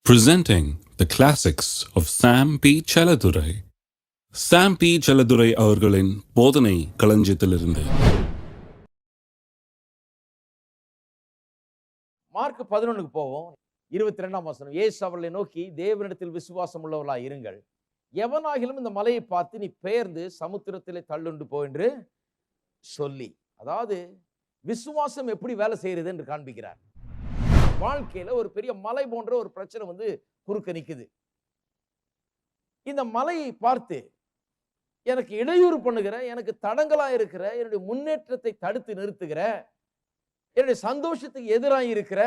Presenting the classics of Sam P. Chaladurai. Sam P. Chaladurai அவர்களின் போதனை களஞ்சியத்திலிருந்து. Mark 11க்கு போவோம். 22ஆம் வசனம். இயேசு அவர்களை நோக்கி, தேவனிடத்தில் விசுவாசம் உள்ளவர்களாய் இருங்கள். எவனாகிலும் இந்த மலையை பார்த்து நீ பெயர்ந்து சமுத்திரத்திலே தள்ளுண்டு போ என்று சொல்லி, அதாவது விசுவாசம் எப்படி வேலை செய்யறது என்று காண்பிக்கிறார். வாழ்க்கையில ஒரு பெரிய மலை போன்ற ஒரு பிரச்சனை குறுக்க நிக்குது. இந்த மலையை பார்த்து எனக்கு இடையூறு பண்ணுகிற, எனக்கு தடங்களா இருக்கிற, என்னுடைய முன்னேற்றத்தை தடுத்து நிறுத்துகிற, என்னுடைய சந்தோஷத்துக்கு எதிராக இருக்கிற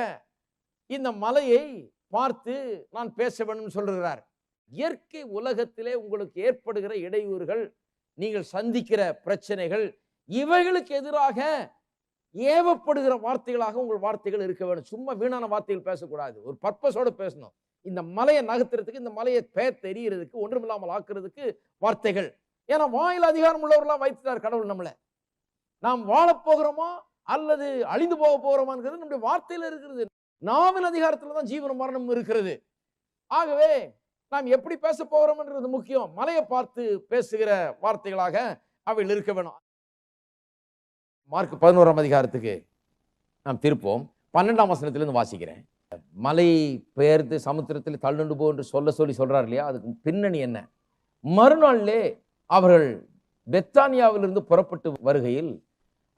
இந்த மலையை பார்த்து நான் பேச வேண்டும் சொல்லுகிறார். இயற்கை உலகத்திலே உங்களுக்கு ஏற்படுகிற இடையூறுகள், நீங்கள் சந்திக்கிற பிரச்சனைகள், இவைகளுக்கு எதிராக ஏவப்படுகிற வார்த்தைகளாக உங்கள் வார்த்தைகள் இருக்க வேண்டும். சும்மா வீணான வார்த்தைகள் பேசக்கூடாது. ஒரு பர்பஸோட பேசணும். இந்த மலையை நகர்த்துறதுக்கு, இந்த மலையை பெயர் தெரியறதுக்கு, ஒன்றுமில்லாமல் ஆக்குறதுக்கு வார்த்தைகள். ஏன்னா வாயில் அதிகாரம் உள்ளவர்களாக வைத்துட்டார் கடவுள் நம்மளை. நாம் வாழப்போகிறோமா அல்லது அழிந்து போக போகிறோமாங்கிறது நம்முடைய வார்த்தையில இருக்கிறது. நாவின் அதிகாரத்துல தான் ஜீவன மரணம் இருக்கிறது. ஆகவே நாம் எப்படி பேச போகிறோம் என்றது முக்கியம். மலையை பார்த்து பேசுகிற வார்த்தைகளாக அவைகள் இருக்க வேணும். மார்க் 11ஆம் அதிகாரத்துக்கு நாம் திருப்போம். 12ஆம் வசனத்திலிருந்து வாசிக்கிறேன். மலை பெயர்ந்து சமுத்திரத்தில் தள்ளுண்டு போ என்று சொல்றார் இல்லையா, அதுக்கு பின்னணி என்ன? மறுநாளிலே அவர்கள் பெத்தானியாவிலிருந்து புறப்பட்டு வருகையில்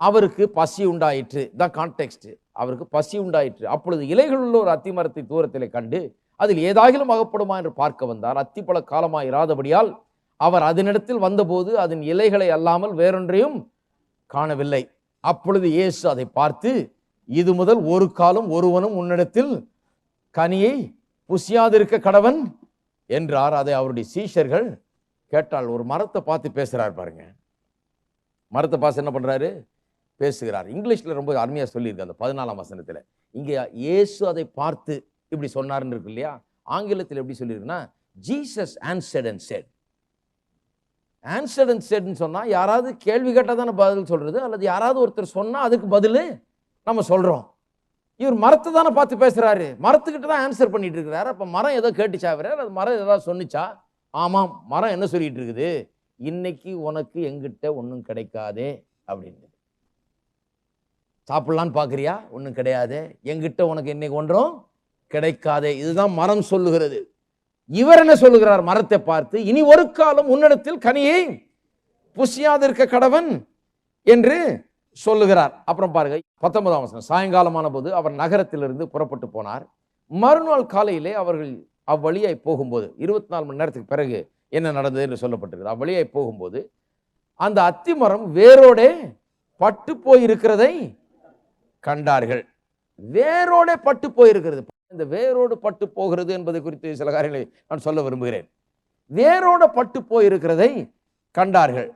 அவருக்கு பசி உண்டாயிற்று. தான் கான்டெக்ஸ்ட். அவருக்கு பசி உண்டாயிற்று. அப்பொழுது இலைகள் உள்ள ஒரு அத்தி மரத்தை தூரத்திலே கண்டு அதில் ஏதாகிலும் அகப்படுமா என்று பார்க்க வந்தார். அத்திப்பழ காலமாய் இராதபடியால் அவர் அதனிடத்தில் வந்தபோது அதன் இலைகளை அல்லாமல் வேறொன்றையும் காணவில்லை. அப்பொழுது இயேசு அதை பார்த்து, இது முதல் ஒரு காலம் ஒருவனும் உன்னிடத்தில் கனியை புசியாதிருக்க கடவன் என்றார். அதை அவருடைய சீஷர்கள் கேட்டால். ஒரு மரத்தை பார்த்து பேசுறார் பாருங்க. மரத்தை பார்த்து என்ன பண்றாரு? பேசுகிறார். இங்கிலீஷ்ல ரொம்ப அருமையா சொல்லியிருக்கு அந்த 14ஆம் வசனத்துல. இங்க இயேசு அதை பார்த்து இப்படி சொன்னார்ன்னு இருக்கு இல்லையா, ஆங்கிலத்தில் எப்படி சொல்லியிருக்குன்னா, Jesus answered and said. answered and said சொன்னா யாராவது கேள்வி கேட்டால் தானே பதில் சொல்றது, அல்லது யாராவது ஒருத்தர் சொன்னா அதுக்கு பதில் நம்ம சொல்றோம். இவர் மரத்தை தானே பார்த்து பேசுறாரு, மரத்துக்கிட்ட தான் ஆன்சர் பண்ணிட்டு இருக்கிறாரு. அப்ப மரம் ஏதோ கேட்டுச்சாவிறாரு, அது மரம் ஏதாவது சொன்னிச்சா? ஆமாம், மரம் என்ன சொல்லிட்டு இருக்குது? இன்னைக்கு உனக்கு எங்கிட்ட ஒன்றும் கிடைக்காதே அப்படின்னு. சாப்பிடலான்னு பாக்குறியா? ஒன்றும் கிடையாது. எங்கிட்ட உனக்கு இன்னைக்கு ஒன்றும் கிடைக்காதே. இதுதான் மரம் சொல்லுகிறது. இவர் என்ன சொல்லுகிறார்? மரத்தை பார்த்து, இனி ஒரு காலம் உன்னிடத்தில் கனியை புசியாதிருக்க கடவன் என்று சொல்லுகிறார். அப்புறம் பாருங்க 19ஆம் வசனம். சாயங்காலமான போது அவர் நகரத்திலிருந்து புறப்பட்டு போனார். மறுநாள் காலையிலே அவர்கள் அவ்வழியாய் போகும்போது, 24 மணி நேரத்துக்கு பிறகு என்ன நடந்தது என்று சொல்லப்பட்டிருக்கிறது. அவ்வழியாய் போகும்போது அந்த அத்தி மரம் வேரோட பட்டு போயிருக்கிறதை கண்டார்கள். வேரோட பட்டு போயிருக்கிறது. இந்த வேரோடு பட்டு போகிறது என்பதை குறித்து சில காரியங்களை நான் சொல்ல விரும்புகிறேன். வேரோடு பட்டு போயிருக்கிறதை கண்டார்கள்.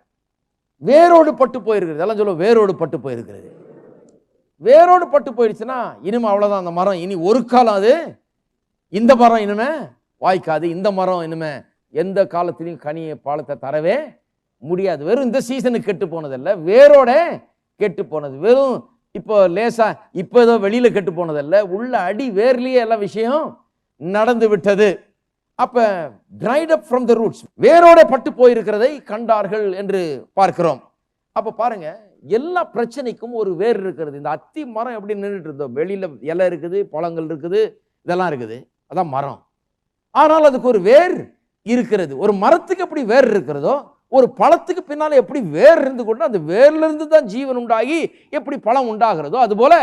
வேரோடு பட்டு போயிருக்கிறது எல்லாம் சொல்ல, வேரோடு பட்டு போயிருக்கிறது. வேரோடு பட்டு போயிடுச்சுன்னா இனிமே அவ்வளவுதான். அந்த மரம் இனி ஒரு காலம் அது, இந்த மரம் இனிமே வாய்க்காது. இந்த மரம் இனிமே எந்த காலத்திலையும் கனியை பழத்தை தரவே முடியாது. வெறும் இந்த சீசனுக்கு கெட்டு போனதல்ல, வேரோட கெட்டு போனது. வெறும் இப்போ லேசா இப்போ ஏதோ வெளியில கெட்டு போனதல்ல, உள்ள அடி வேர்லயே எல்லா விஷயம் நடந்து விட்டது. அப்ப dried up from the roots, வேரோட பட்டு போயிருக்கிறதை கண்டார்கள் என்று பார்க்கிறோம். அப்ப பாருங்க, எல்லா பிரச்சனைக்கும் ஒரு வேர் இருக்கிறது. இந்த அத்தி மரம் எப்படி நின்றுட்டு இருந்தோம், வெளியில இலை இருக்குது, பழங்கள் இருக்குது, இதெல்லாம் இருக்குது, அதான் மரம். ஆனால் அதுக்கு ஒரு வேர் இருக்கிறது. ஒரு மரத்துக்கு எப்படி வேர் இருக்கிறதோ, ஒரு பழத்துக்கு பின்னால எப்படி வேர் இருந்து கொண்டு அந்த வேர்ல இருந்து தான் ஜீவன் உண்டாகி எப்படி பழம் உண்டாகிறதோ, அதுபோல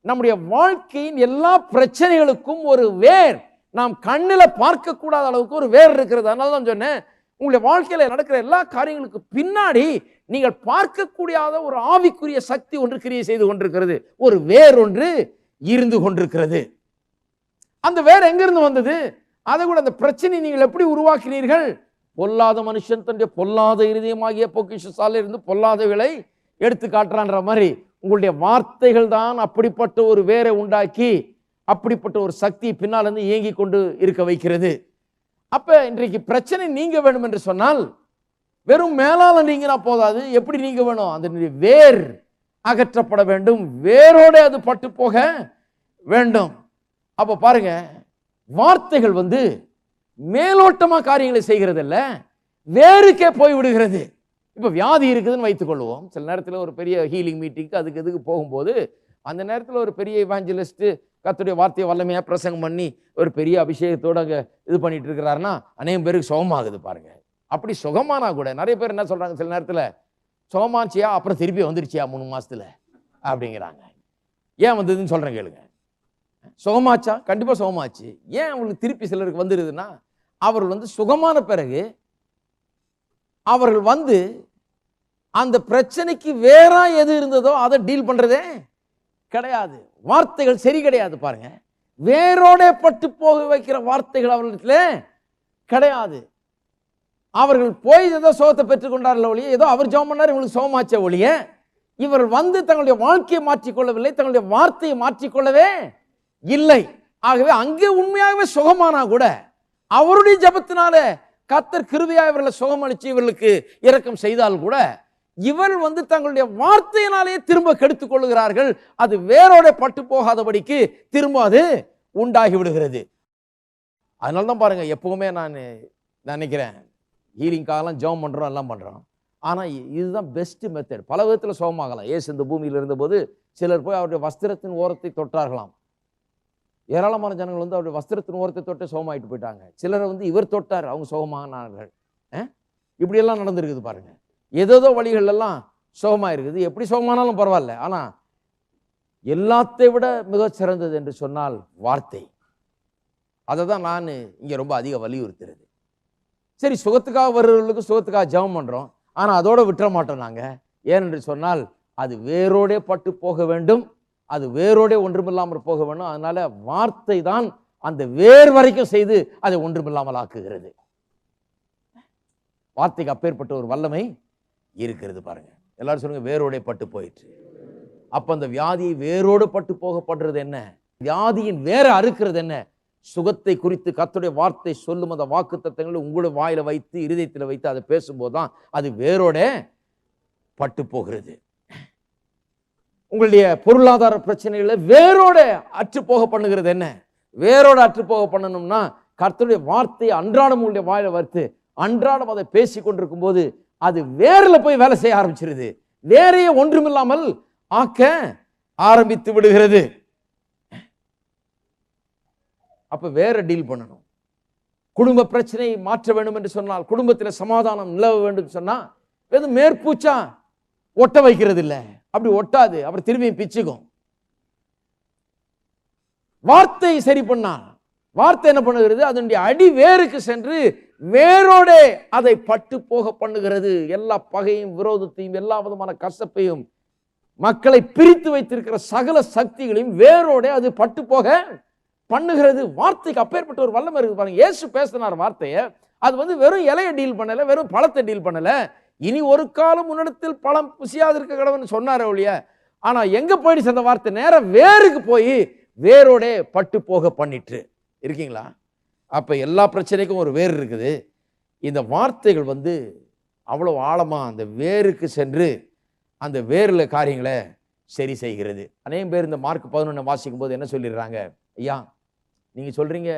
நம்முடைய வாழ்க்கையின் எல்லா பிரச்சனைகளுக்கும் ஒரு வேர், நாம் கண்ணில பார்க்க கூடாத அளவுக்கு ஒரு வேர் இருக்கிறது. அதனால தான் சொன்னேன், உங்களுடைய வாழ்க்கையில நடக்கிற எல்லா காரியங்களுக்கு பின்னாடி நீங்கள் பார்க்கக்கூடிய ஒரு ஆவிக்குரிய சக்தி ஒன்று கிரியை செய்து கொண்டிருக்கிறது. ஒரு வேர் ஒன்று இருந்து கொண்டிருக்கிறது. அந்த வேர் எங்கிருந்து வந்தது? அதை கூட அந்த பிரச்சனை நீங்கள் எப்படி உருவாக்கினீர்கள்? பொல்லாத மனுஷன் தன்னுடைய பொல்லாத இருதயமாகிய பொக்கிஷசாலையில் இருந்து பொல்லாதவைகளை எடுத்து காட்டுறான்ற மாதிரி உங்களுடைய வார்த்தைகள் தான் அப்படிப்பட்ட ஒரு வேரை உண்டாக்கி அப்படிப்பட்ட ஒரு சக்தி பின்னால் இருந்து இயங்கி கொண்டு இருக்க வைக்கிறது. அப்ப இன்றைக்கு பிரச்சனை நீங்க வேணும் என்று சொன்னால் வெறும் மேலால நீங்கினா போதாது. எப்படி நீங்க வேணும்? அதனுடைய வேர் அகற்றப்பட வேண்டும். வேரோட அது பட்டு போக வேண்டும். அப்ப பாருங்க, வார்த்தைகள் வந்து மேலோட்டமா காரியங்களை செய்கிறது இல்ல, வேருக்கே போய் விடுகிறது. இப்ப வியாதி இருக்குதுன்னு வைத்துக் கொள்வோம். சில நேரத்தில் ஒரு பெரிய ஹீலிங் மீட்டிங்க்கு அதுக்கு எதுக்கு போகும்போது அந்த நேரத்தில் ஒரு பெரிய இவாஞ்சலிஸ்ட் கர்த்தருடைய வார்த்தையை வல்லமையா பிரசங்கம் பண்ணி ஒரு பெரிய அபிஷேகத்தோட அங்க இது பண்ணிட்டு இருக்கிறாருன்னா அநேகம் பேருக்கு சுகமாகுது பாருங்க. அப்படி சுகமானா கூட நிறைய பேர் என்ன சொல்றாங்க, சில நேரத்தில் சுகமாச்சியா அப்புறம் திருப்பி வந்துருச்சியா 3 மாசத்துல அப்படிங்கிறாங்க. ஏன் வந்ததுன்னு சொல்றேன் கேளுங்க. சுகமாச்சா? கண்டிப்பா சுகமாச்சு. ஏன் அவங்களுக்கு திருப்பி சிலருக்கு வந்துருதுன்னா, அவர்கள் வந்து சுகமான பிறகு அவர்கள் வந்து அந்த பிரச்சனைக்கு வேற எது இருந்ததோ அதை டீல் பண்றதே கிடையாது. வார்த்தைகள் சரி கிடையாது பாருங்க. வேரோட பட்டு போக வைக்கிற வார்த்தைகள் அவர்களிடத்துல கிடையாது. அவர்கள் போய் ஏதோ சோகத்தை பெற்றுக்கொண்டார்கள் ஒழிய, ஏதோ அவர் ஜெபம் பண்ணார் இவங்களுக்கு சோகமாச்ச ஒழிய, இவர்கள் வந்து தங்களுடைய வாழ்க்கையை மாற்றிக்கொள்ளவில்லை, தங்களுடைய வார்த்தையை மாற்றிக்கொள்ளவே இல்லை. ஆகவே அங்கே உண்மையாகவே சுகமானா கூட அவருடைய ஜெபத்தினால கர்த்தர் கிருபையாய் இவர்களை சுகம் அளிச்சு இவர்களுக்கு இரக்கம் செய்தால் கூட இவர் வந்து தங்களுடைய வார்த்தையினாலேயே திரும்ப கெடுத்துக் கொள்ளுகிறார்கள். அது வேரோட பட்டு போகாதபடிக்கு திரும்ப அது உண்டாகி விடுகிறது. அதனால்தான் பாருங்க, எப்பவுமே நான் நினைக்கிறேன், ஹீலிங்காகலாம் ஜெபம் பண்றோம், எல்லாம் பண்றோம். ஆனா இதுதான் பெஸ்ட் மெத்தட். பல விதத்துல சுகமாகலாம். இயேசு இந்த பூமியில் இருந்தபோது சிலர் போய் அவருடைய வஸ்திரத்தின் ஓரத்தை தொட்டார்களாம். ஏராளமான ஜனங்கள் வந்து அவருடைய வஸ்திரத்தின் ஓரத்தை தொட்டு சுகமாயிட்டு போயிட்டாங்க. சிலரை வந்து இவர் தொட்டார், அவங்க சுகமானார்கள். இப்படியெல்லாம் நடந்திருக்குது பாருங்க. ஏதோ வழிகள் எல்லாம் சுகமா இருக்குது. எப்படி சுகமானாலும் பரவாயில்ல, ஆனா எல்லாத்தை விட மிகச் சிறந்தது என்று சொன்னால் வார்த்தை. அதை தான் நான் இங்க ரொம்ப அதிக வலியுறுத்துறது. சரி, சுகத்துக்காக வருவர்களுக்கு சுகத்துக்காக ஜெபம் பண்றோம், ஆனா அதோட விட்டுற மாட்டோம் நாங்க. ஏனென்று சொன்னால் அது வேரோடே பட்டு போக வேண்டும், அது வேரோடே ஒன்றுமில்லாமல் போக வேண்டும். அதனால வார்த்தை தான் அந்த வேர் வரைக்கும் செய்து அதை ஒன்றுமில்லாமல் ஆக்குகிறது. வார்த்தைக்கு அப்பேற்பட்ட ஒரு வல்லமை இருக்கிறது பாருங்க. எல்லாரும் சொல்லுங்க, வேரோடே பட்டு போயிற்று. அப்ப அந்த வியாதியை வேரோடு பட்டு போகப்படுறது என்ன? வியாதியின் வேற அறுக்கிறது என்ன? சுகத்தை குறித்து கர்த்தருடைய வார்த்தை சொல்லும் அந்த வாக்குத்தத்தங்களை உங்களுடைய வாயில வைத்து இருதயத்தில் வைத்து அதை பேசும்போதுதான் அது வேரோட பட்டு போகிறது. உங்களுடைய பொருளாதார பிரச்சனைகளை வேரோட அற்று போக பண்ணுகிறது என்ன? வேரோட அற்று போக பண்ணணும்னா கர்த்தருடைய வார்த்தையை அன்றாடம் உங்களுடைய வாயில வைத்து அன்றாடம் அதை பேசி கொண்டிருக்கும் போது அது வேர்ல போய் வேலை செய்ய ஆரம்பிச்சிருது. வேறையே ஒன்றுமில்லாமல் ஆக்க ஆரம்பித்து விடுகிறது. அப்ப வேற டீல் பண்ணணும். குடும்ப பிரச்சனையை மாற்ற வேண்டும் என்று சொன்னால், குடும்பத்தில் சமாதானம் நிலவ வேண்டும் சொன்னா வெறும் மேற்பூச்சா ஒட்ட வைக்கிறது இல்லை. அப்படி ஒட்டாது, அப்புறம் திரும்பியும் பிச்சுக்கும். வார்த்தை சரி பண்ணா வார்த்தை என்ன பண்ணுகிறது? அதனுடைய அடி வேருக்கு சென்று வேரோட அதை பட்டு போக பண்ணுகிறது. எல்லா பகையும் விரோதத்தையும் எல்லா விதமான கசப்பையும் மக்களை பிரித்து வைத்திருக்கிற சகல சக்திகளையும் வேரோட அது பட்டு போக பண்ணுகிறது. வார்த்தைக்கு அப்பேற்பட்ட ஒரு வல்லமை இருக்கு பாருங்க. இயேசு பேசினார் வார்த்தையை. அது வந்து வெறும் இலையை டீல் பண்ணல, வெறும் பழத்தை டீல் பண்ணல. இனி ஒரு காலம் முன்னிடத்தில் பழம் புசியாது இருக்க கடவுள்னு சொன்னார் ஒழிய, ஆனா எங்க போயிடுச்சு அந்த வார்த்தை? நேரம் வேருக்கு போய் வேரோட பட்டு போக பண்ணிட்டு இருக்கீங்களா? அப்ப எல்லா பிரச்சனைக்கும் ஒரு வேர் இருக்குது. இந்த வார்த்தைகள் வந்து அவ்வளவு ஆழமா அந்த வேருக்கு சென்று அந்த வேர்ல காரியங்களை சரி செய்கிறது. அநேகம் பேர் இந்த மார்க் 11 வாசிக்கும் போது என்ன சொல்லிடுறாங்க? ஐயா, நீங்க சொல்றீங்க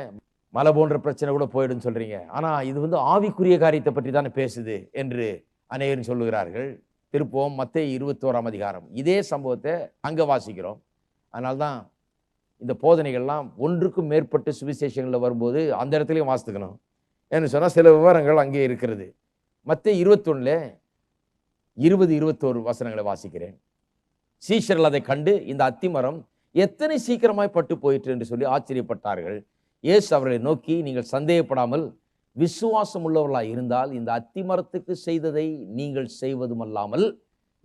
மலை போன்ற பிரச்சனை கூட போயிடும் சொல்றீங்க, ஆனா இது வந்து ஆவிக்குரிய காரியத்தை பற்றி தானே பேசுது என்று அநேகரும் சொல்லுகிறார்கள். திருப்போம் மத்தேயு 21 அதிகாரம் இதே சம்பவத்தை அங்க வாசிக்கிறோம். அதனால்தான் இந்த போதனைகள்லாம் ஒன்றுக்கும் மேற்பட்ட சுவிசேஷங்களில் வரும்போது அந்த இடத்துலையும் வாசித்துக்கணும். ஏன்னு சொன்னால் சில விவரங்கள் அங்கே இருக்கிறது. மத்தேயு 21 20-21 வசனங்களை வாசிக்கிறேன். சீஷர்கள் அதை கண்டு இந்த அத்திமரம் எத்தனை சீக்கிரமாய் பட்டு போயிற்று என்று சொல்லி ஆச்சரியப்பட்டார்கள். இயேசு அவர்களை நோக்கி, நீங்கள் சந்தேகப்படாமல் விசுவாசம் உள்ளவர்களாய் இருந்தால் இந்த அத்திமரத்துக்கு செய்ததை நீங்கள் செய்வதுமல்லாமல்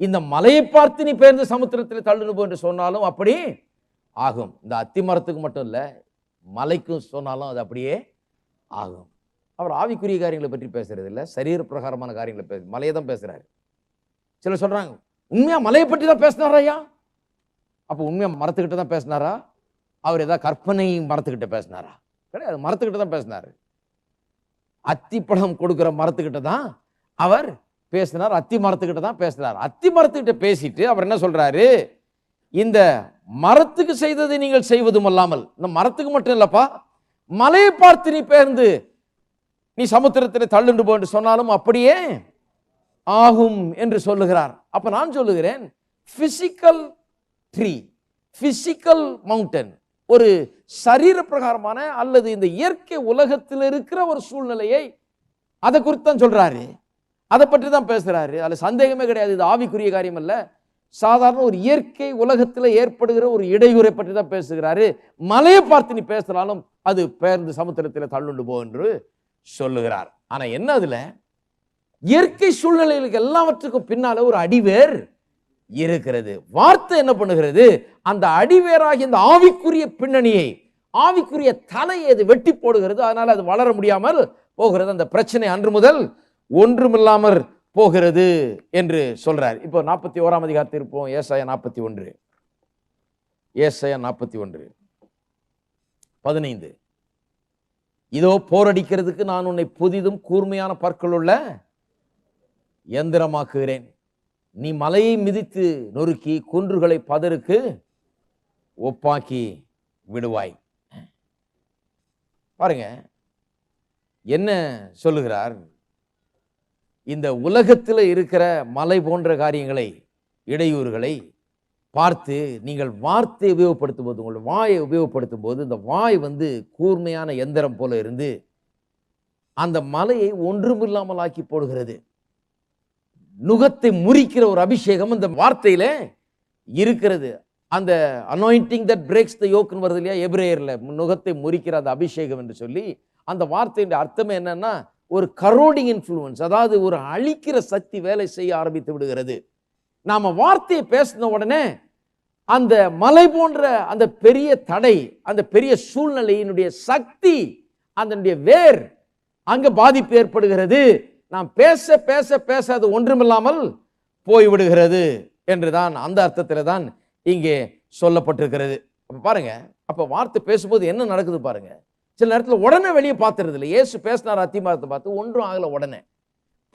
இந்த மலையை பார்த்து நீ பெயர்ந்து சமுத்திரத்தில் தள்ளுனு போ என்று சொன்னாலும் அப்படி ஆகும். இந்த அத்திமரத்துக்கு மட்டும் இல்லை, மலைக்கும் சொன்னாலும் அது அப்படியே ஆகும். அவர் ஆவிக்குரிய காரியங்களை பற்றி பேசுறது இல்லை, சரீர பிரகாரமான காரியங்களை பேச மலையை தான் பேசுறாரு. சிலர் சொல்றாங்க, உண்மையா மலையை பற்றி தான் பேசினாரா ஐயா? அப்போ உண்மையா மரத்துக்கிட்ட தான் பேசினாரா? அவர் ஏதாவது கற்பனை மரத்துக்கிட்ட பேசினாரா? கிடையாது, மரத்துக்கிட்ட தான் பேசினாரு. அத்திப்பழம் கொடுக்கிற மரத்துக்கிட்ட தான் அவர் பேசினார், அத்தி மரத்துக்கிட்ட தான் பேசினார். அத்தி மரத்துக்கிட்ட பேசிட்டு அவர் என்ன சொல்றாரு? இந்த மரத்துக்கு செய்ததை நீங்கள் செய்வதும் அல்லாமல், இந்த மரத்துக்கு மட்டும் இல்லப்பா, மலையை பார்த்து நீ பெயர்ந்து நீ சமுத்திரத்தில் தள்ளுண்டு போ என்று சொன்னாலும் அப்படியே ஆகும் என்று சொல்லுகிறார். அப்ப நான் சொல்லுகிறேன், பிசிக்கல் ட்ரீ, பிசிக்கல் மவுண்டன், ஒரு சரீர பிரகாரமான அல்லது இந்த இயற்கை உலகத்தில் இருக்கிற ஒரு சூழ்நிலையை அதை குறித்து தான் சொல்றாரு, அதை பற்றி தான் பேசுறாரு. அதுல சந்தேகமே கிடையாது. இது ஆவிக்குரிய காரியம் அல்ல, சாதாரண ஒரு இயற்கை உலகத்தில் ஏற்படுகிற ஒரு இடையூறை பற்றி தான் பேசுகிறாரு. மலையை பார்த்து நீ பேசினாலும் அது பெயர்ந்து சமுத்திரத்தில் தள்ளுண்டு போ என்று சொல்லுகிறார். ஆனா என்ன, அதுல இயற்கை சூழ்நிலைகளுக்கு எல்லாவற்றுக்கும் பின்னால ஒரு அடிவேர் இருக்கிறது. வார்த்தை என்ன பண்ணுகிறது, அந்த அடிவேராகி இந்த ஆவிக்குரிய பின்னணியை, ஆவிக்குரிய தலையை அது வெட்டி போடுகிறது. அதனால அது வளர முடியாமல் போகிறது. அந்த பிரச்சனை அன்று முதல் ஒன்றுமில்லாமல் போகிறது என்று சொல்றார். இப்போ 41ஆம் அதிகாரத்தில் இருப்போம். ஏசாயா 41, ஏசாயா 41:15. இதோ போரடிக்கிறதுக்கு நான் உன்னை புதிதும் கூர்மையான பற்களுள்ள எந்திரமாக்குகிறேன். நீ மலையை மிதித்து நொறுக்கி குன்றுகளை பதருக்கு ஒப்பாக்கி விடுவாய். பாருங்க என்ன சொல்லுகிறார். இந்த உலகத்தில் இருக்கிற மலை போன்ற காரியங்களை, இடையூறுகளை பார்த்து நீங்கள் வார்த்தையை உபயோகப்படுத்தும் போது, உங்கள் வாயை உபயோகப்படுத்தும் போது, இந்த வாய் கூர்மையான எந்திரம் போல இருந்து அந்த மலையை ஒன்றுமில்லாமல் ஆக்கி போடுகிறது. நுகத்தை முறிக்கிற ஒரு அபிஷேகம் அந்த வார்த்தையில இருக்கிறது. அந்த அனாயிண்டிங் தட் பிரேக்ஸ் த யோக்னு வருது இல்லையா, எபிரேயர்ல நுகத்தை முறிக்கிற அந்த அபிஷேகம் என்று சொல்லி, அந்த வார்த்தையின் அர்த்தமே என்னன்னா, ஒரு கரோடிங் இன்ஃப்ளூயன்ஸ், அதாவது ஒரு அழிக்கிற சக்தி வேலை செய்ய ஆரம்பித்து விடுகிறது. நாம வார்த்தையை பேசின உடனே அந்த மலை போன்ற அந்த பெரிய தடை, அந்த பெரிய சூழ்நிலையினுடைய சக்தி, அதனுடைய வேர் அங்க பாதிப்பு ஏற்படுகிறது. நாம் பேச பேச பேச அது ஒன்றுமில்லாமல் போய்விடுகிறது என்றுதான் அந்த அர்த்தத்தில் தான் இங்கே சொல்லப்பட்டிருக்கிறது. அப்ப பாருங்க, அப்ப வார்த்தை பேசும்போது என்ன நடக்குது பாருங்க. சில நேரத்தில் உடனே வெளியே பார்த்துறது இல்லை. இயேசு பேசினார் அத்திமரத்தை பார்த்து, ஒன்றும் ஆகல. உடனே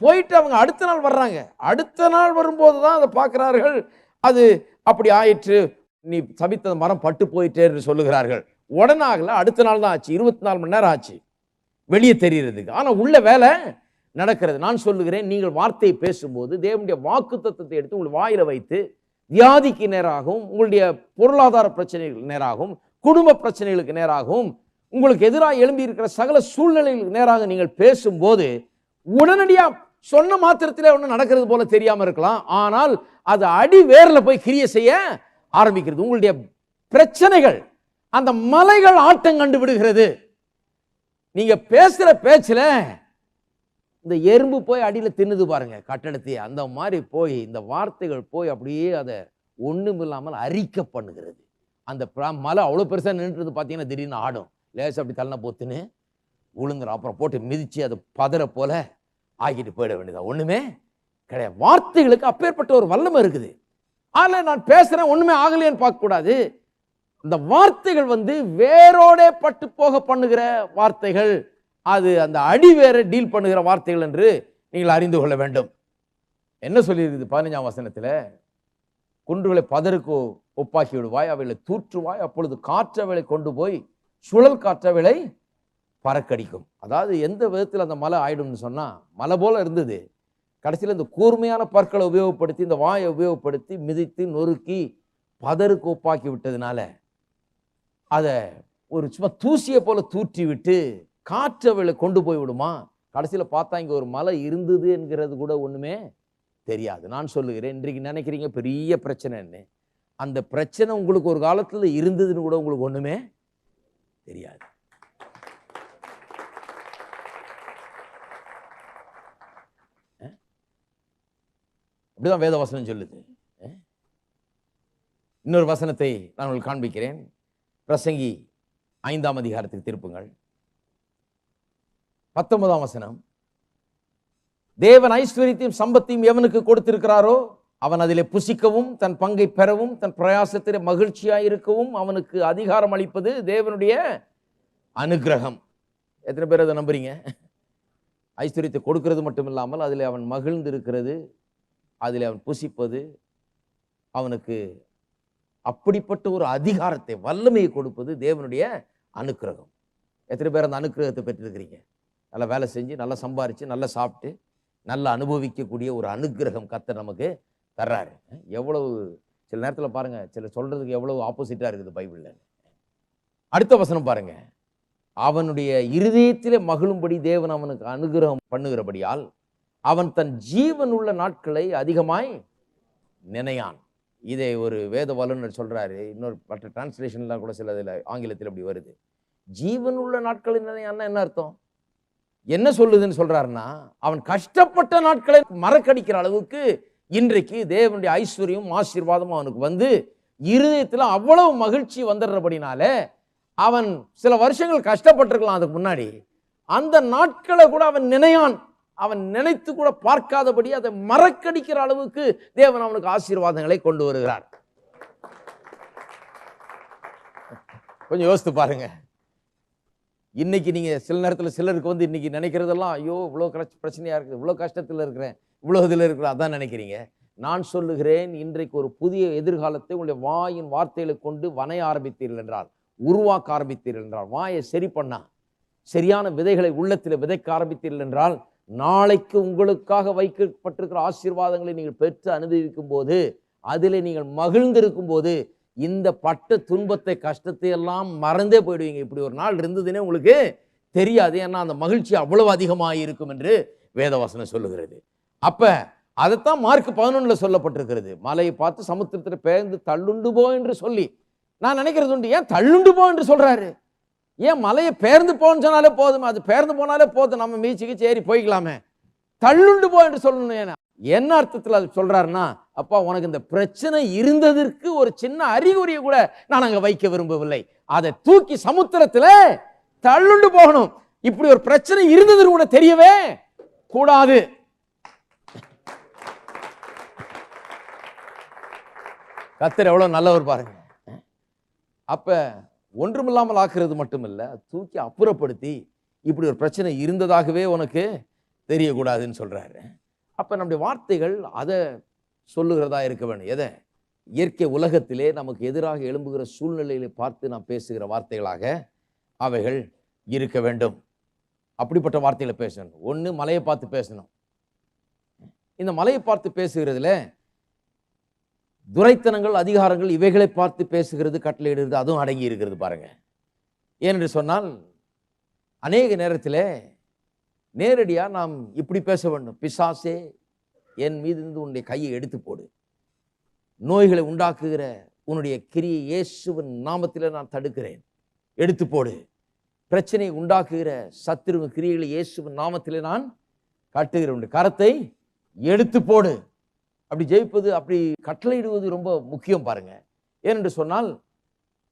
போயிட்டு அவங்க அடுத்த நாள் வர்றாங்க. அடுத்த நாள் வரும்போது தான் அதை பார்க்கிறார்கள், அது அப்படி ஆயிற்று, நீ சபித்த மரம் பட்டு போயிட்டே என்று சொல்லுகிறார்கள். உடனே ஆகல, அடுத்த நாள் தான் ஆச்சு. 24 மணி நேரம் ஆச்சு வெளியே தெரிகிறதுக்கு. ஆனா உள்ள வேலை நடக்கிறது. நான் சொல்லுகிறேன், நீங்கள் வார்த்தையை பேசும்போது தேவனுடைய வாக்கு தத்தத்தை எடுத்து உங்கள் வாயில வைத்து வியாதிக்கு நேராகவும், உங்களுடைய பொருளாதார பிரச்சனைகளுக்கு நேராகவும், குடும்ப பிரச்சனைகளுக்கு நேராகவும், உங்களுக்கு எதிராக எழும்பி இருக்கிற சகல சூழ்நிலைகளுக்கு நேராக நீங்கள் பேசும்போது, உடனடியா சொன்ன மாத்திரத்திலே ஒன்று நடக்கிறது போல தெரியாம இருக்கலாம், ஆனால் அது அடி வேர்ல போய் கிரியை செய்ய ஆரம்பிக்கிறது. உங்களுடைய பிரச்சனைகள், அந்த மலைகள் ஆட்டம் கண்டு விடுகிறது. நீங்க பேசுற பேச்சுல இந்த எறும்பு போய் அடியில் தின்னுது பாருங்க கட்டடத்தையே, அந்த மாதிரி போய் இந்த வார்த்தைகள் போய் அப்படியே அதை ஒண்ணும் இல்லாமல் அரிக்க பண்ணுகிறது. அந்த மலை அவ்வளோ பெருசாக நின்றுட்டு பார்த்தீங்கன்னா திடீர்னு ஆடும், லேசா அப்படி தள்ளன போத்துன்னு உளுந்துடும், அப்புறம் போட்டு மிதிச்சு அது பதற போல ஆகிட்டு போயிட வேண்டியதா, ஒண்ணுமே கிடையாது. வார்த்தைகளுக்கு அப்பேற்பட்ட ஒரு வல்லமை இருக்குது. அதில் நான் பேசுறேன் ஒண்ணுமே ஆகலையேன்னு பார்க்கக்கூடாது. இந்த வார்த்தைகள் வேரோட பட்டு போக பண்ணுகிற வார்த்தைகள், அது அந்த அடி வேற டீல் பண்ணுகிற வார்த்தைகள் என்று நீங்கள் அறிந்து கொள்ள வேண்டும். என்ன சொல்லியிருக்குது 15ஆம் வசனத்தில், குன்றுகளை பதருக்கு ஒப்பாக்கி விடுவாய், அவைகளை தூற்றுவாய், அப்பொழுது காற்றவைகளை கொண்டு போய் சுழல் காற்றவைகளை பறக்கடிக்கும். அதாவது எந்த விதத்தில் அந்த மலை ஆயிடும்னு சொன்னா, மலை போல இருந்தது, கடைசியில் இந்த கூர்மையான பற்களை உபயோகப்படுத்தி, இந்த வாயை உபயோகப்படுத்தி மிதித்து நொறுக்கி பதருக்கு ஒப்பாக்கி விட்டதுனால அதை ஒரு சும்மா தூசியை போல தூற்றி விட்டு காற்றவைகளை கொண்டு போய் விடுமா. கடைசியில் பார்த்தா இங்கே ஒரு மலை இருந்தது என்கிறது கூட ஒன்றுமே தெரியாது. நான் சொல்லுகிறேன், இன்றைக்கு நினைக்கிறீங்க பெரிய பிரச்சனைன்னு, அந்த பிரச்சனை உங்களுக்கு ஒரு காலத்தில் இருந்ததுன்னு கூட உங்களுக்கு ஒன்றுமே தெரியாது. அப்படிதான் வேத வசனம் சொல்லுது. இன்னொரு வசனத்தை நான் உங்களுக்கு காண்பிக்கிறேன். பிரசங்கி 5ஆம் அதிகாரத்துக்கு திருப்புங்கள். 19ஆம் வசனம், தேவன் ஐஸ்வரியத்தையும் சம்பத்தையும் எவனுக்கு கொடுத்திருக்கிறாரோ அவன் அதிலே புசிக்கவும் தன் பங்கை பெறவும் தன் பிரயாசத்திலே மகிழ்ச்சியாய் இருக்கவும் அவனுக்கு அதிகாரம் அளிப்பது தேவனுடைய அனுக்கிரகம். எத்தனை பேர் அதை நம்புறீங்க? ஐஸ்வரியத்தை கொடுக்கிறது மட்டும் இல்லாமல் அதில் அவன் மகிழ்ந்து இருக்கிறது, அதில் அவன் புசிப்பது, அவனுக்கு அப்படிப்பட்ட ஒரு அதிகாரத்தை வல்லமையை கொடுப்பது தேவனுடைய அனுக்கிரகம். எத்தனை பேர் அந்த அனுக்கிரகத்தை பெற்றிருக்கிறீங்க? நல்லா வேலை செஞ்சு, நல்லா சம்பாரிச்சு, நல்லா சாப்பிட்டு, நல்லா அனுபவிக்கக்கூடிய ஒரு அனுக்கிரகம் கர்த்தர் நமக்கு தர்றாரு. எவ்வளவு சில நேரத்தில் பாருங்க, சில சொல்றதுக்கு எவ்வளவு ஆப்போசிட்டா இருக்குது பைபிள்ல. அடுத்த வசனம் பாருங்க, அவனுடைய இருதயத்திலே மகிழும்படி தேவன் அவனுக்கு அனுகிரகம் பண்ணுகிறபடியால் அவன் தன் ஜீவன் உள்ள நாட்களை அதிகமாய் நினையான். இதை ஒரு வேத வல்லுநர் சொல்றாரு. இன்னொரு மற்ற டிரான்ஸ்லேஷன்லாம் கூட சில இதில் ஆங்கிலத்தில் அப்படி வருது. ஜீவன் உள்ள நாட்களை நினையான்னா என்ன அர்த்தம்? என்ன சொல்லுதுன்னு சொல்றாருன்னா, அவன் கஷ்டப்பட்ட நாட்களை மறக்கடிக்கிற அளவுக்கு இன்றைக்கு தேவனுடைய ஐஸ்வர்யம் ஆசீர்வாதம் அவனுக்கு வந்து இருதயத்தில் அவ்வளவு மகிழ்ச்சி வந்துடுறபடினால, அவன் சில வருஷங்கள் கஷ்டப்பட்டிருக்கலாம் அதுக்கு முன்னாடி, அந்த நாட்களை கூட அவன் நினையான். அவன் நினைத்து கூட பார்க்காதபடி அதை மறக்கடிக்கிற அளவுக்கு தேவன் அவனுக்கு ஆசீர்வாதங்களை கொண்டு வருகிறார். கொஞ்சம் யோசித்து பாருங்க. இன்னைக்கு நீங்க சில நேரத்தில் சிலருக்கு வந்து இன்னைக்கு நினைக்கிறதெல்லாம், ஐயோ இவ்வளோ பிரச்சனையா இருக்குது, இவ்வளோ கஷ்டத்தில் இருக்கிறேன், இவ்வளோ இதில் இருக்கிறேன், அதான் நினைக்கிறீங்க. நான் சொல்லுகிறேன், இன்றைக்கு ஒரு புதிய எதிர்காலத்தை உங்களுடைய வாயின் வார்த்தைகளை கொண்டு வனைய ஆரம்பித்தீர்கள் என்றால், உருவாக்க ஆரம்பித்தீர்கள் என்றால், வாயை சரி பண்ணா சரியான விதைகளை உள்ளத்தில் விதைக்க ஆரம்பித்தீர்கள் என்றால், நாளைக்கு உங்களுக்காக வைக்கப்பட்டிருக்கிற ஆசீர்வாதங்களை நீங்கள் பெற்று அனுபவிக்கும் போது, அதில் நீங்கள் மகிழ்ந்திருக்கும் போது, இந்த பட்ட துன்பத்தை கஷ்டத்தை எல்லாம் மறந்தே போயிடுவீங்க. இப்படி ஒரு நாள் இருந்ததுன்னே உங்களுக்கு தெரியாது. ஏன்னா அந்த மகிழ்ச்சி அவ்வளவு அதிகமாக இருக்கும் என்று வேதவசனம் சொல்லுகிறது. அப்ப அதைத்தான் மார்க் 11 சொல்லப்பட்டிருக்கிறது. மலையை பார்த்து சமுத்திரத்தில் பெயர்ந்து தள்ளுண்டு போ என்று சொல்லி, நான் நினைக்கிறது உண்டு, ஏன் தள்ளுண்டு போ என்று சொல்றாரு? ஏன் மலையை பெயர்ந்து போன்னு சொன்னாலே போதும், அது பெயர்ந்து போனாலே போதும், நம்ம மீச்சுக்கு ஏறி போய்க்கலாமே, தள்ளுண்டு போ என்று சொல்லணும். என்ன அர்த்தத்தில் அது சொல்றாருன்னா, அப்பா உனக்கு இந்த பிரச்சனை இருந்ததற்கு ஒரு சின்ன அறிகுறியை கூட நான் அங்க வைக்க விரும்பவில்லை, அதை தூக்கி சமுத்திரத்துல தள்ளுண்டு போகணும். இப்படி ஒரு பிரச்சனை இருந்தது கூட தெரியவே கூடாது. கர்த்தர் எவ்வளவு நல்லவர் பாருங்க. அப்ப ஒன்றுமில்லாமல் ஆக்குறது மட்டுமில்ல, தூக்கி அப்புறப்படுத்தி இப்படி ஒரு பிரச்சனை இருந்ததாகவே உனக்கு தெரியக்கூடாதுன்னு சொல்றாரு. அப்ப நம்முடைய வார்த்தைகள் அதை சொல்லுகிறதா இருக்க வேண்டும். எதை? இயற்கை உலகத்திலே நமக்கு எதிராக எழும்புகிற சூழ்நிலையை பார்த்து நாம் பேசுகிற வார்த்தைகளாக அவைகள் இருக்க வேண்டும். அப்படிப்பட்ட வார்த்தைகளை பேசணும். ஒன்று மலையை பார்த்து பேசணும். இந்த மலையை பார்த்து பேசுகிறதுல துரைத்தனங்கள், அதிகாரங்கள், இவைகளை பார்த்து பேசுகிறது, கட்டளையிடுறது, அதுவும் அடங்கி இருக்கிறது பாருங்க. ஏனென்று சொன்னால், அநேக நேரத்தில் நேரடியா நாம் இப்படி பேச வேண்டும். பிசாசே, என் மீது இருந்து உன்னுடைய கையை எடுத்து போடு. நோய்களை உண்டாக்குகிற உன்னுடைய கிரியை இயேசுவின் நாமத்தில் நான் தடுக்கிறேன், எடுத்து போடு. பிரச்சனையை உண்டாக்குகிற சத்துரு கிரியைகளை இயேசுவின் நாமத்தில் நான் கட்டுகிறேன், உன்னுடைய கரத்தை எடுத்து போடு. அப்படி ஜெயிப்பது, அப்படி கட்டளையிடுவது ரொம்ப முக்கியம் பாருங்க. ஏனென்று சொன்னால்,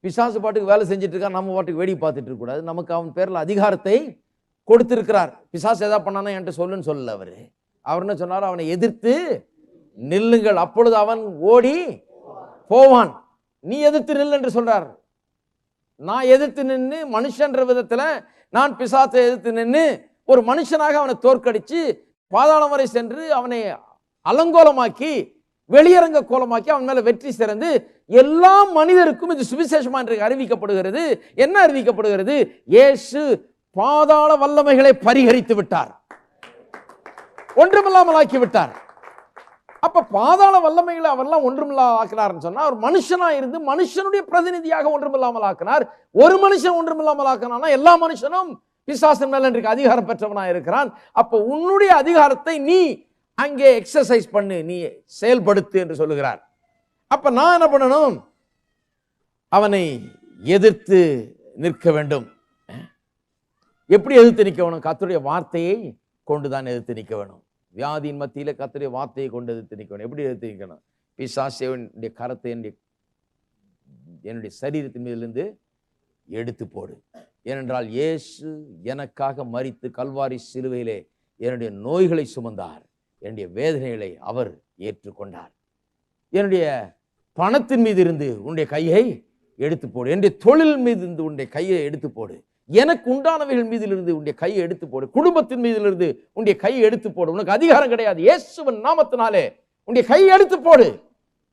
பிசாசு பாட்டுக்கு வேலை செஞ்சுட்டு இருக்கா, நம்ம பாட்டுக்கு வேடி பார்த்துட்டு இருக்க கூடாது. நமக்கு அவன் பேர்ல அதிகாரத்தை கொடுத்திருக்கிறார். பிசாசு எதா பண்ணானா என்கிட்ட சொல்லுன்னு சொல்லல. அவர் என்ன சொன்னார்? அவனை எதிர்த்து நில்லுங்கள், அப்பொழுது அவன் ஓடி போவான். நீ எதிர்த்து நில் என்று சொல்றார். நான் எதிர்த்து நின்று மனுஷன்ற விதத்துல நான் பிசாசை எதிர்த்து நின்று ஒரு மனுஷனாக அவனை தோற்கடிச்சு பாதாளம் வரை சென்று அவனை அலங்கோலமாக்கி வெளியரங்க கோலமாக்கி அவன் மேல வெற்றி சிறந்து எல்லா மனிதருக்கும் இது சுவிசேஷமா என்று அறிவிக்கப்படுகிறது. என்ன அறிவிக்கப்படுகிறது? இயேசு பாதாள வல்லமைகளை பரிகரித்து விட்டார், ஒன்றுமில்லாமல் ஆக்கி விட்டார். அப்ப பாதாள வல்லமைகளை அவரெல்லாம் ஒன்றுமில்லாமல் ஆக்கினார்னு சொன்னா, ஒரு மனுஷனா இருந்து மனுஷனுடைய பிரதிநிதியாக ஒன்றுமில்லாமல் ஆக்கினார். ஒரு மனுஷன் ஒன்றுமில்லாமல் ஆக்கினான்னா எல்லா மனுஷனும் பிசாசின் மேல இன்றைக்கு அதிகாரம் பெற்றவனா இருக்கிறான். அப்ப உன்னுடைய அதிகாரத்தை நீ அங்கே எக்ஸசைஸ் பண்ணு, நீ செயல்படுத்து என்று சொல்லுகிறார். அப்ப நான் என்ன பண்ணணும்? அவனை எதிர்த்து நிற்க வேண்டும். எப்படி எதிர்த்து நிற்க வேணும்? கர்த்தருடைய வார்த்தையை கொண்டுதான் எதிர்த்து நிற்க வேணும். வியாதியின் மத்தியில கர்த்தருடைய வார்த்தையை கொண்டு எதிர்த்து நிற்க வேணும். எப்படி எதிர்த்து நிற்கணும்? பிசாசுடைய கரத்தை என்னுடைய சரீரத்தின் மீதிலிருந்து எடுத்து போடு. ஏனென்றால் இயேசு எனக்காக மரித்து கல்வாரி சிலுவையிலே என்னுடைய நோய்களை சுமந்தார், என்னுடைய வேதனைகளை அவர் ஏற்றுக்கொண்டார். என்னுடைய பணத்தின் மீது இருந்து உன்னுடைய கையை எடுத்து போடு, என்னுடைய தொழில் மீது இருந்து உன்னுடைய கையை எடுத்து போடு, எனக்கு உண்டானவைகள் மீதிலிருந்து உன்னுடைய கையை எடுத்து போடு, குடும்பத்தின் மீதிலிருந்து உன்னுடைய கையை எடுத்து போடு. உனக்கு அதிகாரம் கிடையாது, இயேசுவின் நாமத்தினாலே உன்னுடைய கையை எடுத்து போடு.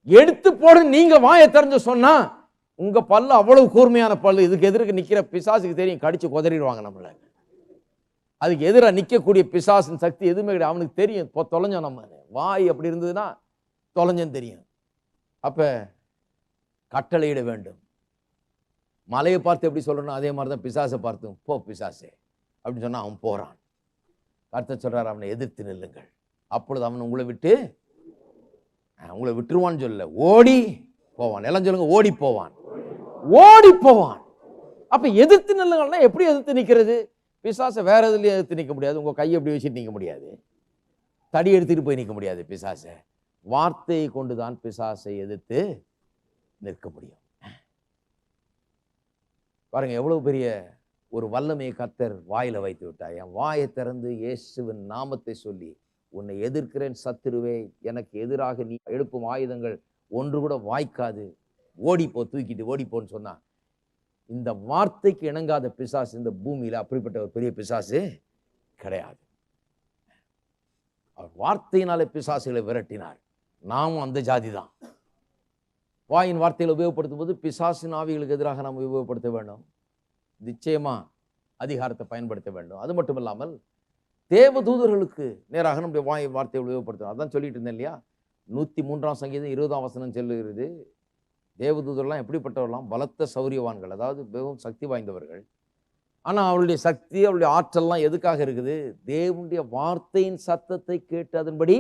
எடுத்து போடு. நீங்க வாயை திறந்து சொன்னா உங்க பல்லு அவ்வளவு கூர்மையான பல்லு, இதுக்கு எதிர்க்கு நிக்கிற பிசாசுக்கு தெரியும், கடிச்சு குதறிடுவாங்க நம்மள. அதுக்கு எதிராக நிற்கக்கூடிய பிசாசின் சக்தி எதுவுமே கிடையாது, அவனுக்கு தெரியும் தொலைஞ்சோம். நம்ம வாய் அப்படி இருந்ததுன்னா தொலைஞ்சன்னு தெரியும். அப்ப கட்டளையிட வேண்டும். மலையை பார்த்து எப்படி சொல்லணும், அதே மாதிரி தான் பிசாசை பார்த்து போ பிசாசே அப்படின்னு சொன்னா அவன் போறான். கர்த்தர் சொல்றார், அவனை எதிர்த்து நில்லுங்கள், அப்பொழுது அவன் உங்களை விட்டுருவான்னு சொல்ல, ஓடி போவான். எல்லாம் சொல்லுங்க, ஓடி போவான், ஓடி போவான். அப்ப எதிர்த்து நில்லுங்கள்னா எப்படி எதிர்த்து நிக்கிறது? பிசாசை வேற எதுலயும் எதிர்த்து நிற்க முடியாது. உங்க கையை எப்படி வச்சுட்டு நிற்க முடியாது, தடி எடுத்துட்டு போய் நிற்க முடியாது. பிசாசை வார்த்தையை கொண்டுதான் பிசாசை எதிர்த்து நிற்க முடியும். பாருங்க எவ்வளவு பெரிய ஒரு வல்லமையை கர்த்தர் வாயில வைத்து விட்டார். என் வாயை திறந்து இயேசுவின் நாமத்தை சொல்லி, உன்னை எதிர்க்கிறேன் சத்துருவே, எனக்கு எதிராக நீ எழுப்பும் ஆயுதங்கள் ஒன்று கூட வாய்க்காது, ஓடிப்போ, தூக்கிட்டு ஓடிப்போன்னு சொன்னா, இந்த வார்த்தைக்கு இணங்காத பிசாசு இந்த பூமியில அப்படிப்பட்ட ஒரு பெரிய பிசாசு கிடையாது. அவர் வார்த்தையினாலே பிசாசுகளை விரட்டினார். நாமும் அந்த ஜாதி தான். வாயின் வார்த்தைகளை உபயோகப்படுத்தும் போது பிசாசின் ஆவிகளுக்கு எதிராக நாம் உபயோகப்படுத்த வேண்டும். நிச்சயமா அதிகாரத்தை பயன்படுத்த வேண்டும். அது மட்டும் இல்லாமல் தேவ தூதர்களுக்கு நேராக நம்முடைய வாயின் வார்த்தையை உபயோகப்படுத்தணும். அதான் சொல்லிட்டு இருந்தேன் இல்லையா, 103 சங்கீதம் 20 வசனம் சொல்லுகிறது, தேவதூதர்லாம் எப்படிப்பட்டவர்களாம்? பலத்த சௌரியவான்கள், அதாவது மிகவும் சக்தி வாய்ந்தவர்கள். ஆனால் அவருடைய சக்தி, அவருடைய ஆற்றல்லாம் எதுக்காக இருக்குது? தேவனுடைய வார்த்தையின் சத்தத்தை கேட்டு அதன்படி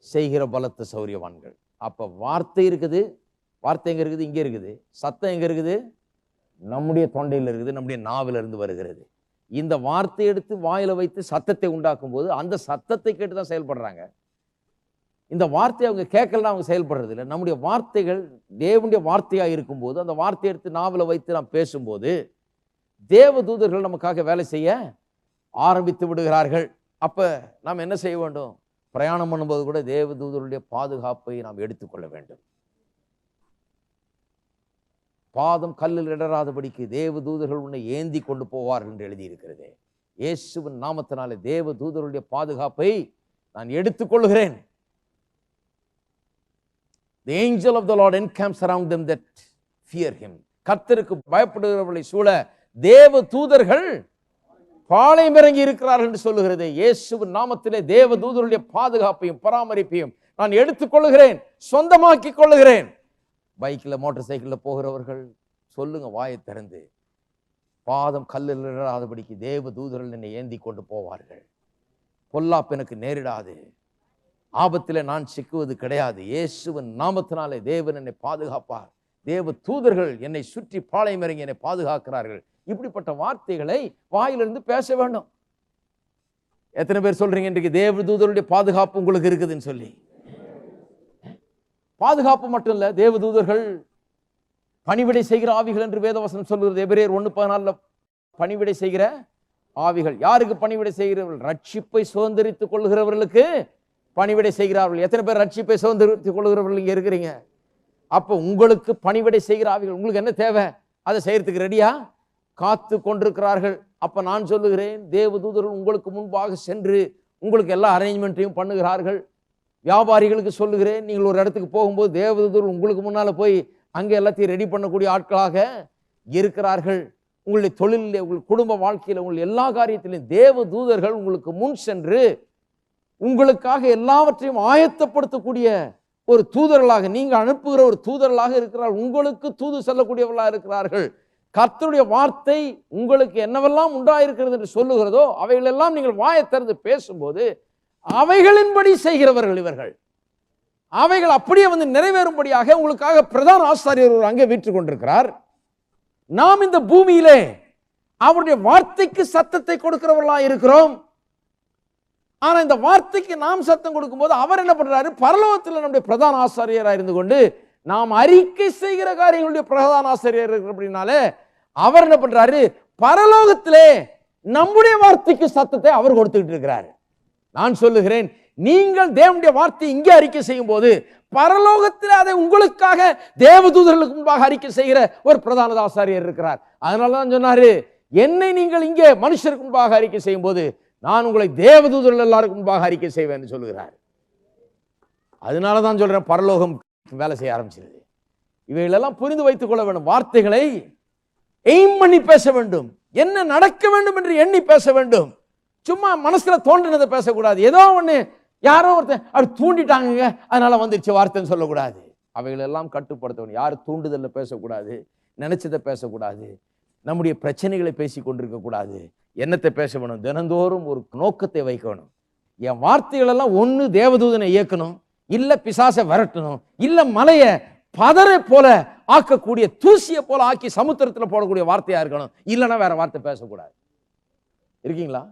செய்கிற பலத்த சௌரியவான்கள். அப்போ வார்த்தை இருக்குது, வார்த்தை எங்கே இருக்குது? இங்கே இருக்குது. சத்தம் எங்கே இருக்குது? நம்முடைய தொண்டையில் இருக்குது, நம்முடைய நாவில் இருந்து வருகிறது. இந்த வார்த்தை எடுத்து வாயில வைத்து சத்தத்தை உண்டாக்கும் போது அந்த சத்தத்தை கேட்டு தான் செயல்படுறாங்க. இந்த வார்த்தையை அவங்க கேட்கலாம், அவங்க செயல்படுறது இல்லை. நம்முடைய வார்த்தைகள் தேவனுடைய வார்த்தையாக இருக்கும்போது, அந்த வார்த்தையை எடுத்து நாவல வைத்து நாம் பேசும்போது தேவ தூதர்கள் நமக்காக வேலை செய்ய ஆரம்பித்து விடுகிறார்கள். அப்ப நாம் என்ன செய்ய வேண்டும்? பிரயாணம் பண்ணும்போது கூட தேவ தூதர்களுடைய பாதுகாப்பை நாம் எடுத்துக்கொள்ள வேண்டும். பாதம் கல்லில் இடராதபடிக்கு தேவ தூதர்கள் உன்னை ஏந்தி கொண்டு போவார்கள் என்று எழுதியிருக்கிறது. இயேசுவின் நாமத்தினாலே தேவ தூதர்களுடைய பாதுகாப்பை நான் எடுத்துக்கொள்கிறேன். The angel of the Lord encamps around them that fear him. கர்த்தருக்கு பயப்படுகிறவர்களை சூழ தேவ தூதர்கள் பாளையம் இறங்கி இருக்கிறார்கள் என்று சொல்லுகிறது. இயேசுவின் நாமத்திலே தேவ தூதருடைய பாதுகாப்பையும் பராமரிப்பையும் நான் எடுத்துக்கொள்கிறேன், சொந்தமாக்கிக் கொள்ளுகிறேன். பைக்கில் மோட்டார் சைக்கிளில் போகிறவர்கள் சொல்லுங்க, வாயை திறந்து, பாதம் கல்லில் இடாதபடிக்கு தேவ தூதர்கள் என்னை ஏந்தி கொண்டு போவார்கள். பொல்லாப்பு எனக்கு நேரிடாது, ஆபத்தில் நான் சிக்குவது கிடையாது. இயேசுவின் நாமத்தினாலே தேவன் என்னை பாதுகாப்பார். தேவ தூதர்கள் என்னை சுற்றி பாளையம் இறங்கி என்னை பாதுகாக்கிறார்கள். இப்படிப்பட்ட வார்த்தைகளை வாயிலிருந்து பேச வேண்டும். எத்தனை பேர் சொல்றீங்க இன்றைக்கு தேவ தூதருடைய பாதுகாப்பு உங்களுக்கு இருக்குதுன்னு சொல்லி? பாதுகாப்பு மட்டும் இல்ல, தேவ தூதர்கள் பணிவிடை செய்கிற ஆவிகள் என்று வேதவசனம் சொல்லுகிறது. எபிரேயர் 1:14 பணிவிடை செய்கிற ஆவிகள். யாருக்கு பணிவிடை செய்கிறவர்கள்? ரட்சிப்பை சுதந்திரித்துக் கொள்ளுகிறவர்களுக்கு பணிவிடை செய்கிறார்கள். எத்தனை பேர் ரட்சிப்பை சுதந்திரித்துக் கொள்ளுகிறவர்கள் இங்க இருக்கிறீங்க? அப்ப உங்களுக்கு பணிவிடை செய்கிற ஆவிகள், உங்களுக்கு என்ன தேவை? அதை செய்யறதுக்கு ரெடியா காத்து கொண்டிருக்கிறார்கள். அப்ப நான் சொல்லுகிறேன், தேவ தூதர்கள் உங்களுக்கு முன்பாக சென்று உங்களுக்கு எல்லா அரேஞ்ச்மெண்ட்டையும் பண்ணுகிறார்கள். வியாபாரிகளுக்கு சொல்லுகிறேன், நீங்கள் ஒரு இடத்துக்கு போகும்போது தேவ தூதர்கள் உங்களுக்கு முன்னால போய் அங்கே எல்லாத்தையும் ரெடி பண்ணக்கூடிய ஆட்களாக இருக்கிறார்கள். உங்களுடைய தொழிலில், உங்கள் குடும்ப வாழ்க்கையில், உங்கள் எல்லா காரியத்திலும் தேவ தூதர்கள் உங்களுக்கு முன் சென்று உங்களுக்காக எல்லாவற்றையும் ஆயத்தப்படுத்தக்கூடிய ஒரு தூதர்களாக, நீங்க அனுப்புகிற ஒரு தூதர்களாக இருக்கிறார்கள். உங்களுக்கு தூது செல்லக்கூடியவர்களாக இருக்கிறார்கள். கர்த்தருடைய வார்த்தை உங்களுக்கு என்னவெல்லாம் உண்டாயிருக்கிறது என்று சொல்லுகிறதோ அவைகளெல்லாம் நீங்கள் வாயை திறந்து பேசும்போது அவைகளின்படி செய்கிறவர்கள் இவர்கள். அவைகள் அப்படியே வந்து நிறைவேறும்படியாக உங்களுக்காக பிரதான ஆசாரியர் அங்கே வீற்றுக் கொண்டிருக்கிறார். நாம் இந்த பூமியிலே அவருடைய வார்த்தைக்கு சத்தத்தை கொடுக்கிறவர்களா இருக்கிறோம். ஆனா இந்த வார்த்தைக்கு நாம் சத்தம் கொடுக்கும் போது அவர் என்ன பண்றாரு? பரலோகத்தில் நம்முடைய பிரதான ஆசாரியராக இருந்து கொண்டு நாம் அறிக்கை செய்கிற காரியங்களுடைய பிரதான ஆசாரியர் இருக்கிறபடினாலே அவர் என்ன பண்றாரு? பரலோகத்திலே நம்முடைய வார்த்தைக்கு சத்தத்தை அவர் கொடுத்துக்கிட்டு இருக்கிறார். நான் சொல்லுகிறேன், நீங்கள் தேவனுடைய வார்த்தை இங்கே அறிக்கை செய்யும் போது பரலோகத்தில் அதை உங்களுக்காக தேவதூதர்களுக்கு முன்பாக அறிக்கை செய்கிற ஒரு பிரதான ஆசாரியர் இருக்கிறார். அதனாலதான் சொன்னாரு, என்னை நீங்கள் இங்கே மனுஷருக்கு முன்பாக அறிக்கை செய்யும் போது நான் உங்களை தேவதூதர்கள் எல்லாருக்கும் முன்பாக அறிக்கை செய்வேன் என்று சொல்லுகிறார். அதனாலதான் சொல்றேன், பரலோகம் வேலை செய்ய ஆரம்பிச்சிருது. இவைகளெல்லாம் புரிந்து வைத்துக் கொள்ள வேண்டும். வார்த்தைகளை எய்ம் பண்ணி பேச வேண்டும். என்ன நடக்க வேண்டும் என்று எண்ணி பேச வேண்டும். சும்மா மனசுல தோன்றினதை பேசக்கூடாது. ஏதோ ஒண்ணு யாரோ ஒருத்தர் அப்படி தூண்டிட்டாங்க அதனால வந்துருச்சு வார்த்தைன்னு சொல்லக்கூடாது. அவைகளெல்லாம் கட்டுப்படுத்த வேண்டும். யார் தூண்டுதல்ல பேசக்கூடாது, நினைச்சதை பேசக்கூடாது, நம்முடைய பிரச்சனைகளை பேசி கொண்டிருக்க கூடாது. என்னத்தை பேச வேணும்? தினந்தோறும் ஒரு நோக்கத்தை வைக்கணும். என் வார்த்தைகள் எல்லாம் ஒண்ணு தேவதூதனை இயக்கணும், இல்ல பிசாசை விரட்டணும், இல்ல மலையை பதரை போல ஆக்கக்கூடிய தூசியை போல ஆக்கி சமுத்திரத்தில் போடக்கூடிய வார்த்தையா இருக்கணும். இல்லைன்னா வேற வார்த்தை பேசக்கூடாது. இருக்கீங்களா?